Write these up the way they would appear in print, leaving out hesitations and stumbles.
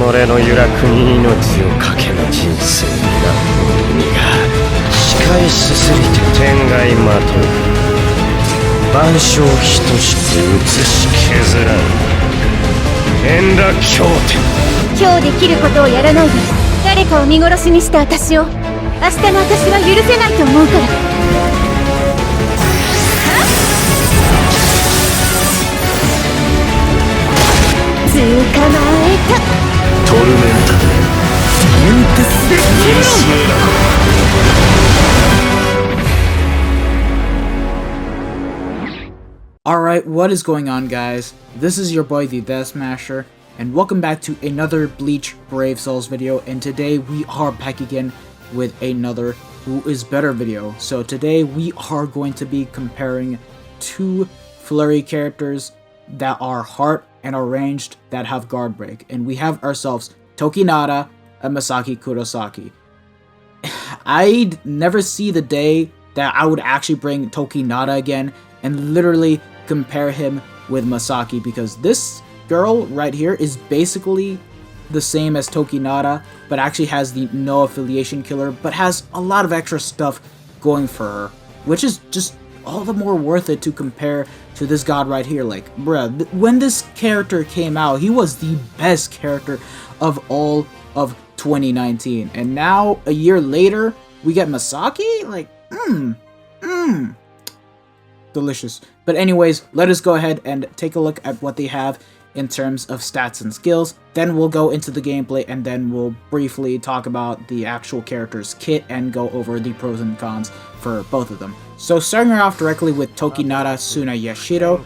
俺の由楽に命をかけぬ人生になる意味が仕返しすぎて天外まとう万象等して写し削らん円楽経典今日できることをやらないで誰かを見殺しにした私を明日の私は許せないと思うから捕まえたトルメンタだメンテスで見据えな Alright, what is going on, guys? This is your boy the Death Smasher, and welcome back to another Bleach Brave Souls video, and today we are back again with another Who is Better video. So today we are going to be comparing two flurry characters that are heart and are ranged that have guard break, and we have ourselves Tokinada and Masaki Kurosaki. I'd never see the day that I would actually bring Tokinada again and literally compare him with Masaki, because this girl right here is basically the same as Tokinada, but actually has the no affiliation killer, but has a lot of extra stuff going for her, which is just all the more worth it to compare to this god right here. Like, bruh, when this character came out, he was the best character of all of 2019, and now a year later we get Masaki. Like, delicious. But anyways, let us go ahead and take a look at what they have in terms of stats and skills. Then we'll go into the gameplay, and then we'll briefly talk about the actual character's kit and go over the pros and cons for both of them. So starting off directly with Tokinada Tsunayashiro.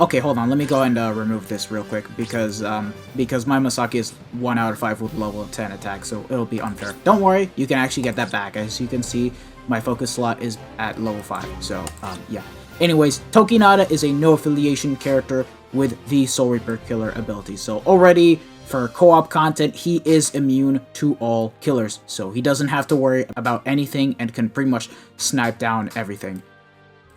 Okay, hold on, let me go and remove this real quick, because my Masaki is 1 out of 5 with level 10 attack, so it'll be unfair. Don't worry, you can actually get that back. As you can see, my focus slot is at level 5, so yeah. Anyways, Tokinada is a no affiliation character with the Soul Reaper killer ability. So already for co-op content, he is immune to all killers, so he doesn't have to worry about anything and can pretty much snipe down everything.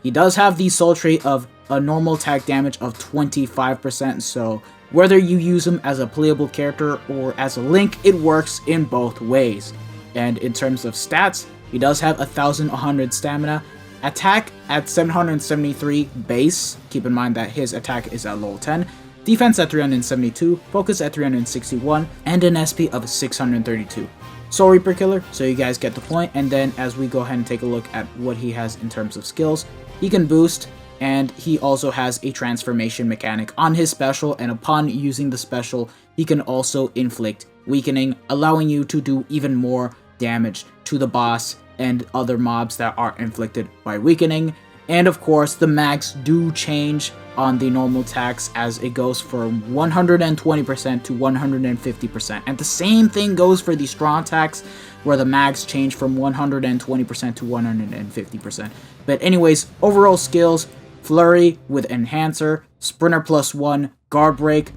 He does have the soul trait of a normal attack damage of 25%, so whether you use him as a playable character or as a link, it works in both ways. And in terms of stats, he does have 1100 stamina, attack at 773 base, keep in mind that his attack is at level 10, defense at 372, focus at 361, and an SP of 632. Soul Reaper killer, so you guys get the point. And then as we go ahead and take a look at what he has in terms of skills, he can boost, and he also has a transformation mechanic on his special, and upon using the special, he can also inflict weakening, allowing you to do even more damage to the boss and other mobs that are inflicted by weakening. And of course, the mags do change on the normal attacks as it goes from 120% to 150%. And the same thing goes for the strong attacks, where the mags change from 120% to 150%. But anyways, overall skills: Flurry with Enhancer, Sprinter +1, Guard Break,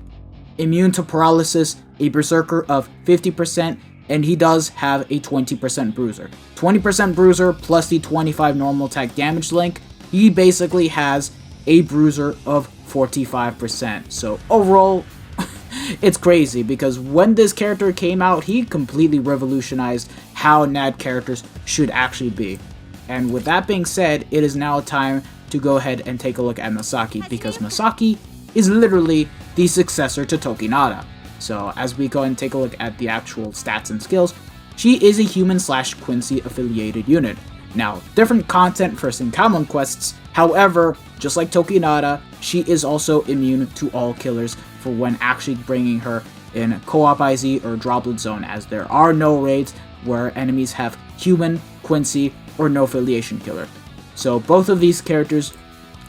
immune to paralysis, a Berserker of 50%, and he does have a 20% bruiser. 20% bruiser plus the 25 normal attack damage link, he basically has a bruiser of 45%. So overall, it's crazy, because when this character came out, he completely revolutionized how NAD characters should actually be. And with that being said, it is now time to go ahead and take a look at Masaki, because Masaki is literally the successor to Tokinada. So as we go and take a look at the actual stats and skills, she is a human/Quincy affiliated unit. Now, different content for Sinkamon quests, however, just like Tokinada, she is also immune to all killers for when actually bringing her in co-op IZ or Droplet Zone, as there are no raids where enemies have human, Quincy, or no affiliation killer. So both of these characters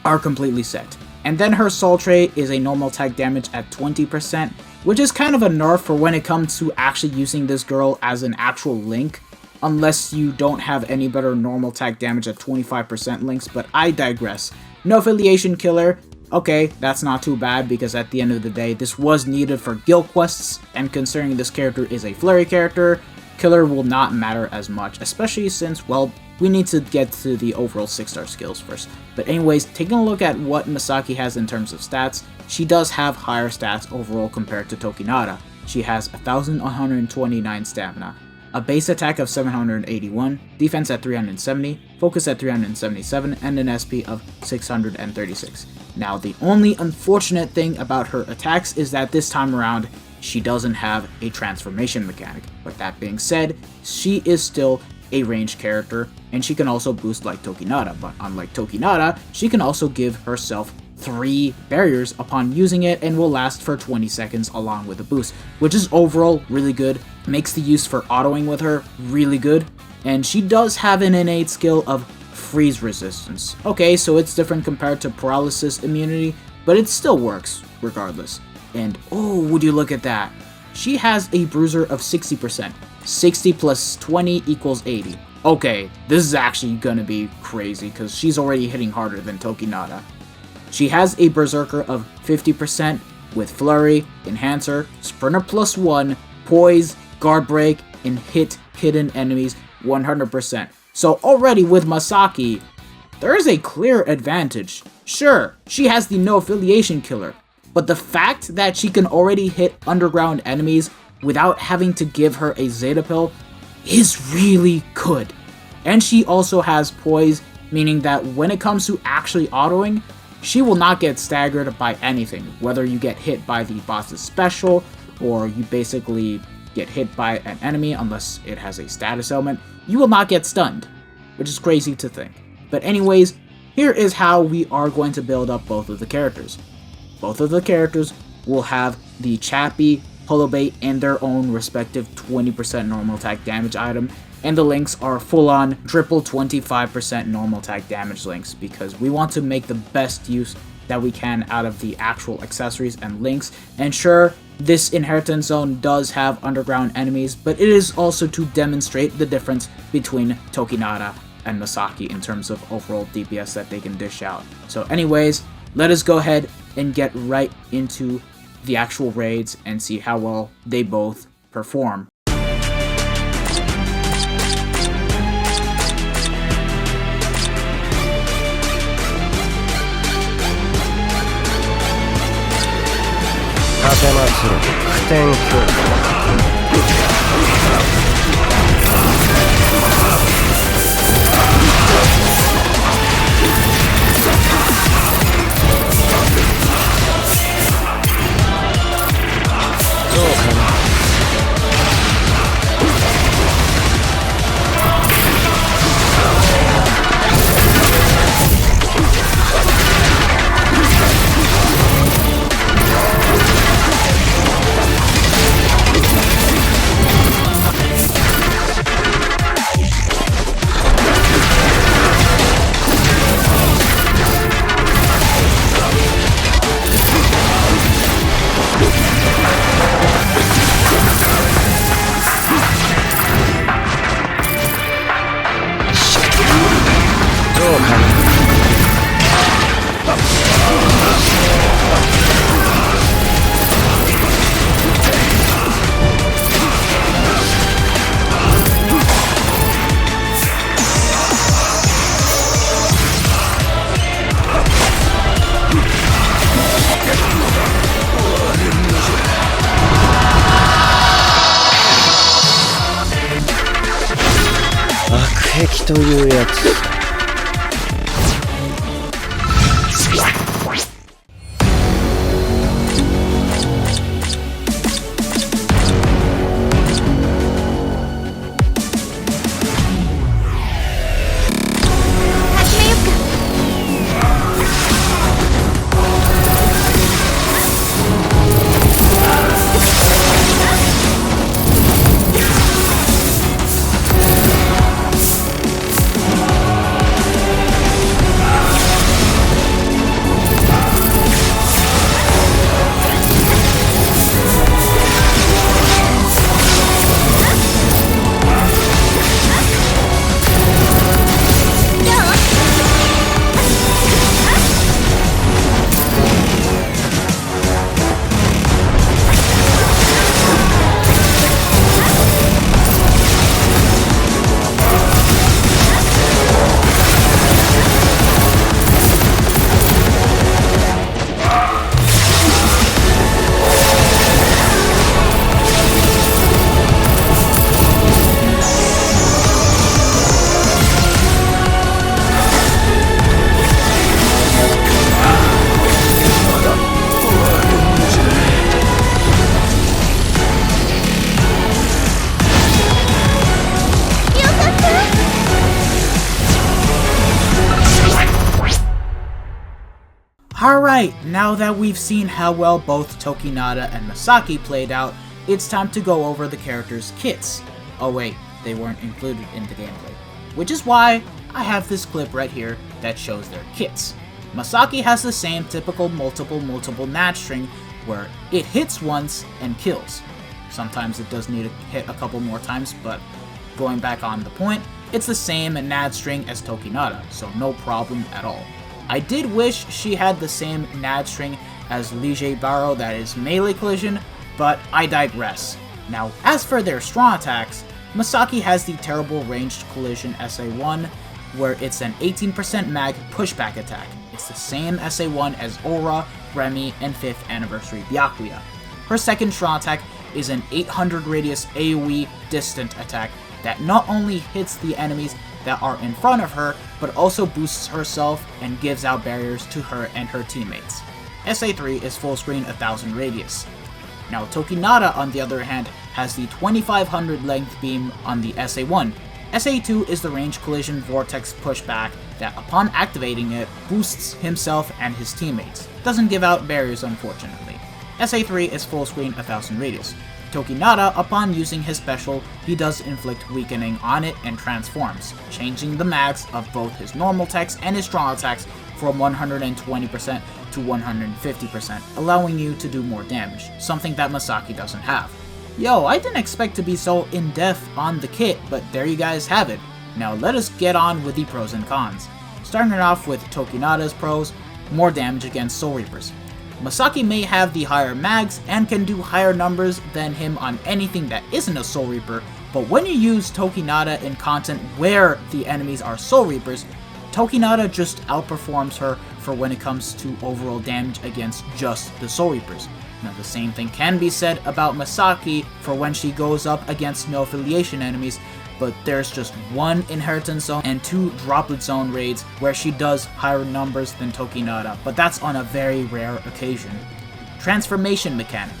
are completely set. And then her soul trait is a normal attack damage at 20%, which is kind of a nerf for when it comes to actually using this girl as an actual link, unless you don't have any better normal attack damage at 25% links, but I digress. No affiliation killer, okay, that's not too bad, because at the end of the day, this was needed for guild quests, and considering this character is a flurry character, killer will not matter as much, especially since, well, we need to get to the overall 6-star skills first. But anyways, taking a look at what Masaki has in terms of stats, she does have higher stats overall compared to Tokinada. she has 1,129 stamina, a base attack of 781, defense at 370, focus at 377, and an SP of 636. Now, the only unfortunate thing about her attacks is that this time around, she doesn't have a transformation mechanic. But that being said, she is still a ranged character, and she can also boost like Tokinada, but unlike Tokinada, she can also give herself 3 barriers upon using it and will last for 20 seconds along with a boost, which is overall really good, makes the use for autoing with her really good, and she does have an innate skill of freeze resistance. Okay, so it's different compared to paralysis immunity, but it still works regardless. And oh, would you look at that, she has a bruiser of 60%. 60 plus 20 equals 80. Okay, this is actually gonna be crazy because she's already hitting harder than Tokinada. She has a berserker of 50% with flurry, enhancer, sprinter plus 1, poise, guard break, and hit hidden enemies 100%. So already with Masaki, there is a clear advantage. Sure, she has the no affiliation killer, but the fact that she can already hit underground enemies without having to give her a Zeta pill is really good. And she also has poise, meaning that when it comes to actually autoing, she will not get staggered by anything, whether you get hit by the boss's special, or you basically get hit by an enemy unless it has a status element, you will not get stunned, which is crazy to think. But anyways, here is how we are going to build up both of the characters. Both of the characters will have the Chappie, Holobate, and their own respective 20% normal attack damage item, and the links are full-on triple 25% normal attack damage links because we want to make the best use that we can out of the actual accessories and links. And sure, this inheritance zone does have underground enemies, but it is also to demonstrate the difference between Tokinada and Masaki in terms of overall DPS that they can dish out. So anyways, let us go ahead and get right into the actual raids and see how well they both perform. Work というやつ。Alright, now that we've seen how well both Tokinada and Masaki played out, it's time to go over the characters' kits. Oh wait, they weren't included in the gameplay. Which is why I have this clip right here that shows their kits. Masaki has the same typical multiple nat string where it hits once and kills. Sometimes it does need to hit a couple more times, but going back on the point, it's the same nat string as Tokinada, so no problem at all. I did wish she had the same nat string as Lige Baro, that is melee collision, but I digress. Now, as for their strong attacks, Masaki has the terrible ranged collision SA1, where it's an 18% mag pushback attack. It's the same SA1 as Aura, Remy, and 5th Anniversary Byakuya. Her second strong attack is an 800 radius AoE distant attack that not only hits the enemies that are in front of her, but also boosts herself and gives out barriers to her and her teammates. SA3 is full screen 1000 radius. Now Tokinada, on the other hand, has the 2500 length beam on the SA1. SA2 is the range collision vortex pushback that, upon activating it, boosts himself and his teammates. Doesn't give out barriers, unfortunately. SA3 is full screen 1000 radius. Tokinada, upon using his special, he does inflict weakening on it and transforms, changing the max of both his normal attacks and his strong attacks from 120% to 150%, allowing you to do more damage, something that Masaki doesn't have. Yo, I didn't expect to be so in-depth on the kit, but there you guys have it. Now let us get on with the pros and cons. Starting it off with Tokinada's pros, more damage against Soul Reapers. Masaki may have the higher mags and can do higher numbers than him on anything that isn't a Soul Reaper, but when you use Tokinada in content where the enemies are Soul Reapers, Tokinada just outperforms her for when it comes to overall damage against just the Soul Reapers. Now the same thing can be said about Masaki for when she goes up against no affiliation enemies, but there's just one inheritance zone and 2 droplet zone raids where she does higher numbers than Tokinada, but that's on a very rare occasion. Transformation mechanic.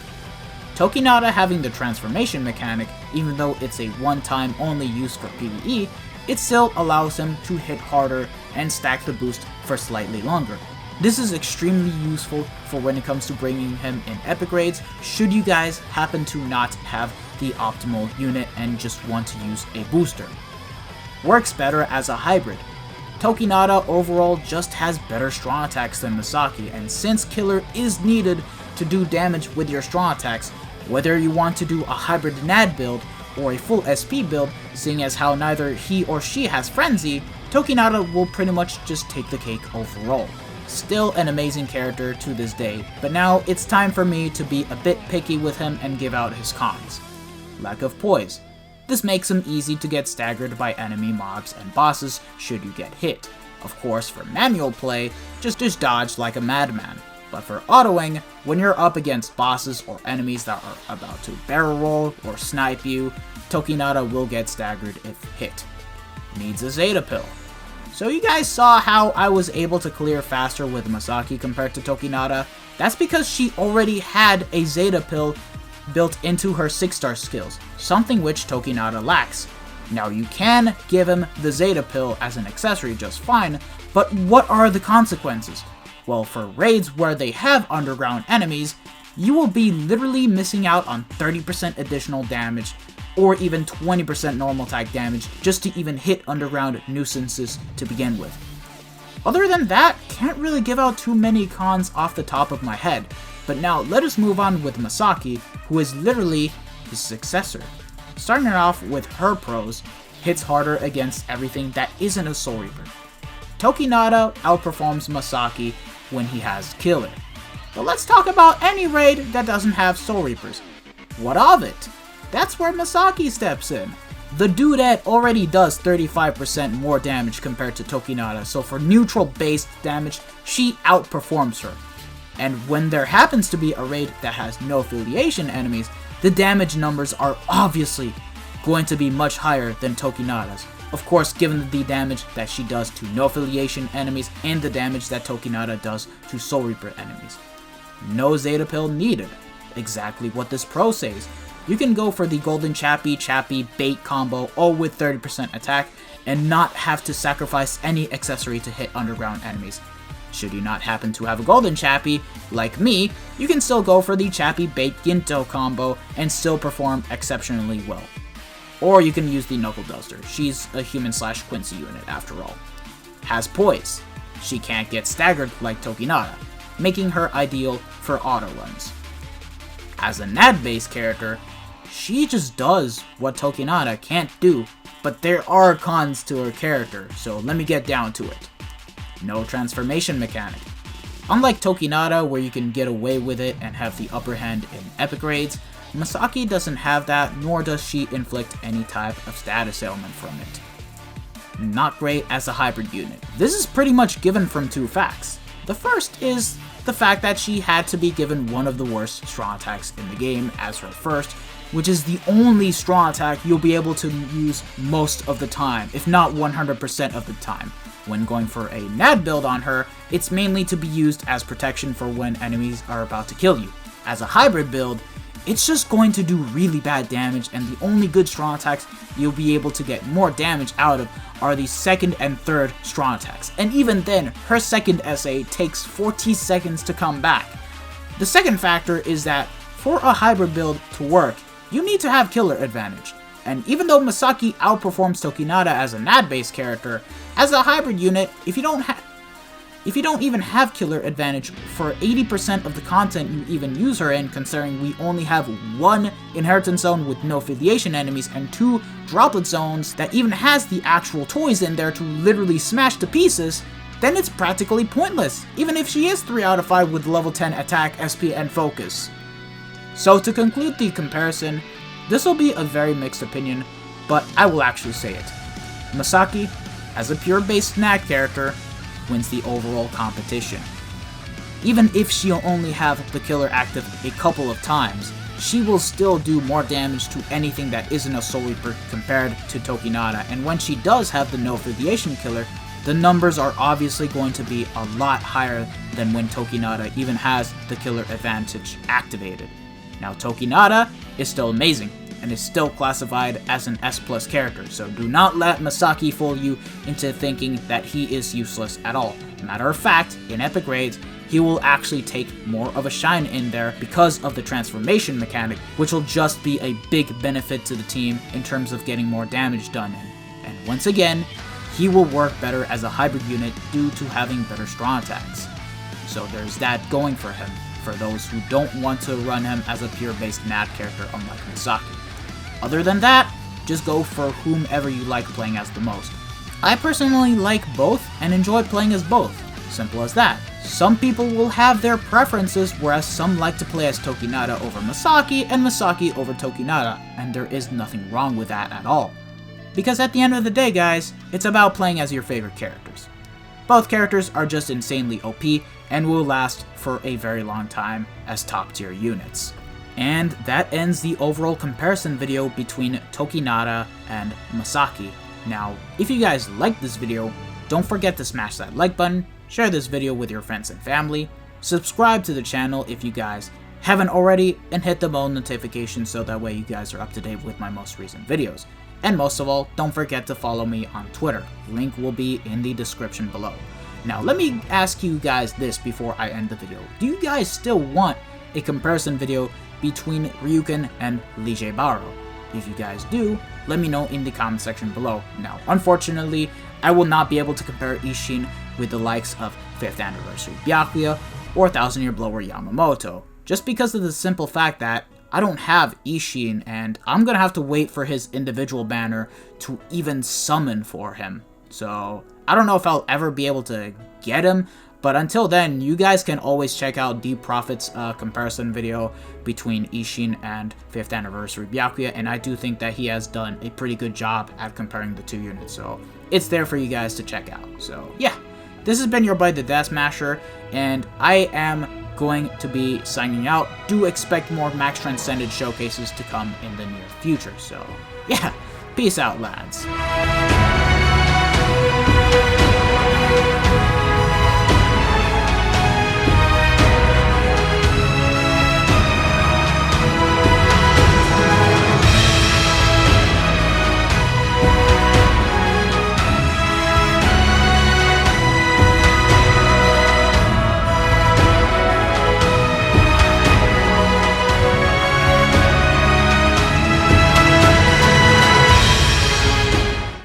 Tokinada having the transformation mechanic, even though it's a one-time only use for PvE, it still allows him to hit harder and stack the boost for slightly longer. This is extremely useful for when it comes to bringing him in epic raids, should you guys happen to not have the optimal unit and just want to use a booster. Works better as a hybrid. Tokinada overall just has better strong attacks than Masaki, and since killer is needed to do damage with your strong attacks, whether you want to do a hybrid NAD build or a full SP build, seeing as how neither he or she has Frenzy, Tokinada will pretty much just take the cake overall. Still an amazing character to this day, but now it's time for me to be a bit picky with him and give out his cons. Lack of poise. This makes him easy to get staggered by enemy mobs and bosses should you get hit. Of course, for manual play, just dodge like a madman. But for autoing, when you're up against bosses or enemies that are about to barrel roll or snipe you, Tokinada will get staggered if hit. Needs a Zeta pill. So you guys saw how I was able to clear faster with Masaki compared to Tokinada? That's because she already had a Zeta pill built into her 6-star skills, something which Tokinada lacks. Now you can give him the Zeta pill as an accessory just fine, but what are the consequences? Well, for raids where they have underground enemies, you will be literally missing out on 30% additional damage or even 20% normal attack damage just to even hit underground nuisances to begin with. Other than that, can't really give out too many cons off the top of my head, but now let us move on with Masaki, who is literally his successor. Starting it off with her pros, hits harder against everything that isn't a Soul Reaper. Tokinada outperforms Masaki when he has Killer. But let's talk about any raid that doesn't have Soul Reapers. What of it? That's where Masaki steps in. The dudette already does 35% more damage compared to Tokinada, so for neutral based damage, she outperforms her. And when there happens to be a raid that has no affiliation enemies, the damage numbers are obviously going to be much higher than Tokinada's. Of course, given the damage that she does to no affiliation enemies and the damage that Tokinada does to Soul Reaper enemies. No Zeta pill needed. Exactly what this pro says. You can go for the Golden Chappy bait combo, all with 30% attack, and not have to sacrifice any accessory to hit underground enemies. Should you not happen to have a golden Chappie, like me, you can still go for the Chappie Bait Ginto combo and still perform exceptionally well. Or you can use the Knuckle Duster. She's a human/Quincy unit after all. Has poise. She can't get staggered like Tokinada, making her ideal for auto runs. As a NAD-based character, she just does what Tokinada can't do, but there are cons to her character, so let me get down to it. No transformation mechanic. Unlike Tokinada, where you can get away with it and have the upper hand in epic raids, Masaki doesn't have that, nor does she inflict any type of status ailment from it. Not great as a hybrid unit. This is pretty much given from two facts. The first is the fact that she had to be given one of the worst strong attacks in the game as her first, which is the only strong attack you'll be able to use most of the time, if not 100% of the time. When going for a NAD build on her, it's mainly to be used as protection for when enemies are about to kill you. As a hybrid build, it's just going to do really bad damage, and the only good strong attacks you'll be able to get more damage out of are the second and third strong attacks, and even then, her second SA takes 40 seconds to come back. The second factor is that for a hybrid build to work, you need to have killer advantage, and even though Masaki outperforms Tokinada as a NAD-based character, as a hybrid unit, if you don't even have killer advantage for 80% of the content you even use her in, considering we only have one inheritance zone with no affiliation enemies and 2 droplet zones that even has the actual toys in there to literally smash to pieces, then it's practically pointless, even if she is 3 out of 5 with level 10 attack, SP, and focus. So to conclude the comparison, this will be a very mixed opinion, but I will actually say it. Masaki, as a pure-based NAD character, wins the overall competition. Even if she'll only have the killer active a couple of times, she will still do more damage to anything that isn't a Soul Reaper compared to Tokinada, and when she does have the no affiliation killer, the numbers are obviously going to be a lot higher than when Tokinada even has the killer advantage activated. Now Tokinada is still amazing, and is still classified as an S+ character, so do not let Masaki fool you into thinking that he is useless at all. Matter of fact, in epic raids, he will actually take more of a shine in there because of the transformation mechanic, which will just be a big benefit to the team in terms of getting more damage done in. And once again, he will work better as a hybrid unit due to having better strong attacks. So there's that going for him, for those who don't want to run him as a pure-based NAD character unlike Masaki. Other than that, just go for whomever you like playing as the most. I personally like both and enjoy playing as both. Simple as that. Some people will have their preferences, whereas some like to play as Tokinada over Masaki and Masaki over Tokinada, and there is nothing wrong with that at all. Because at the end of the day, guys, it's about playing as your favorite characters. Both characters are just insanely OP and will last for a very long time as top tier units. And that ends the overall comparison video between Tokinada and Masaki. Now, if you guys liked this video, don't forget to smash that like button, share this video with your friends and family, subscribe to the channel if you guys haven't already, and hit the bell notification so that way you guys are up to date with my most recent videos. And most of all, don't forget to follow me on Twitter. Link will be in the description below. Now, let me ask you guys this before I end the video. Do you guys still want a comparison video between Ryuken and Liege Baro? If you guys do, let me know in the comment section below. Now, unfortunately, I will not be able to compare Isshin with the likes of 5th Anniversary Byakuya or 1000 Year Blower Yamamoto, just because of the simple fact that I don't have Isshin and I'm gonna have to wait for his individual banner to even summon for him. So, I don't know if I'll ever be able to get him, but until then, you guys can always check out Deep Profit's comparison video between Isshin and 5th Anniversary Byakuya, and I do think that he has done a pretty good job at comparing the 2 units, so it's there for you guys to check out. So yeah, this has been your boy the Death Smasher, and I am going to be signing out. Do expect more Max Transcended showcases to come in the near future, so yeah, peace out, lads.